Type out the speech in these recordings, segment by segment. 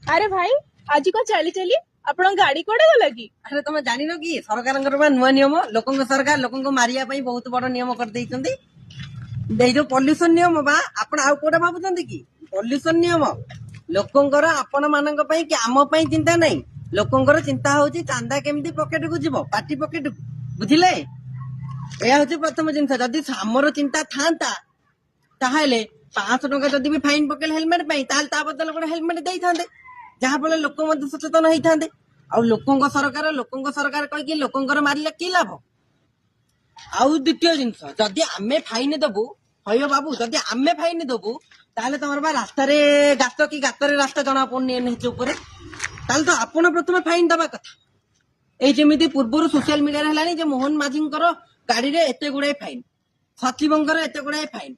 अरे भाई आज को चली चली आपण गाड़ी कोड़े गला कि अरे तुम जान कि सरकार नुआ नियम लोक सरकार लोक मारिया बहुत बड़ नियम कर जो पॉल्यूशन नियम बा आपण आउ कोटा भावुं कि पॉल्यूशन नियम लोकंकर आपण मान कि आम चिंता नहीं लोकंकर चिंता होची चांदा केमती पॉकेट को जीव पार्टी पॉकेट को बुझिले यह हूँ प्रथम जिन जदि आमर चिंता था ताहले 500 टंका जदि भी फाइन पकेल हेलमेट बदल गोटे हेलमेट दे था जहाँ फल लोक सचेतन होते आ लोक सरकार कहीकि लोकंकर मारे कि लाभ आउ द्वितीय जिनस जदि आमे फाइन दबु हयो बाबू जदि आमे फाइन दबु ताहले तमर बा रास्ता रे गात कि गातर रास्ता जना पड़नी एनएच ऊपर ताहले तो आपण प्रथम फाइन दबा कथा ए जेमिति पूर्व सोशल मीडिया रे हलानी जे मोहन माझींकर गाड़ी रे एते गुड़ाई फाइन सचिवंकर एते गुड़ाई फाइन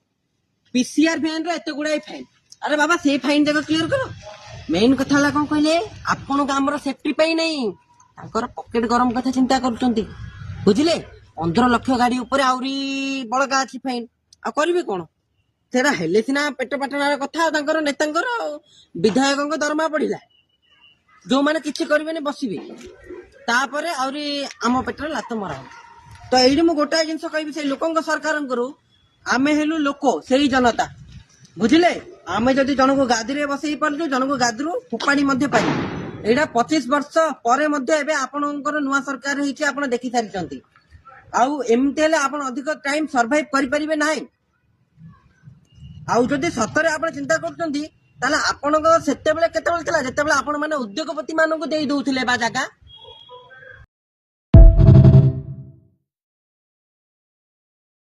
पीसीआर फैन रे एते गुड़ाई फाइन अरे बाबा से फाइन जगह क्लियर करो मेन कथा हला कौन कहले आपण आमर सेफ्टी पाई नहीं तांकर पॉकेट गरम कथा चिंता करूचंती बुझिले 15 लाख गाड़ी ऊपर आउरी बड़का अछि फाइन आ करबे कोन सेरा हेले सिना पेट पाटणार कथा तांकर नेतांकर विधायकଙ୍କ दरमा पड़िला जो माने किछि करबेनी बसिबे तापरे आउरी आम पेटर लात मरा तो एइडी मु गोटा जिंस कहबी से लोकंक सरकार करू आमे हेलु लोक सेही जनता बुझिले आमे जदि जन को गादी रे बसई पारजु जन को गादी फोपाड़ी मध्य पाई एटा 25 वर्ष परे मध्य एबे आपनकर नुआ सरकार हेछि आपण देखि सारिचंती आउ एमते हेले आपण अधिक टाइम सर्वाइव करि परिबे नाही आउ जदि सतरे आपण चिंता करचंती ताले आपनक सेते बेले केते बेले तला जेते बेले आपण माने उद्योगपति मानकु देई दउथिले बा जागा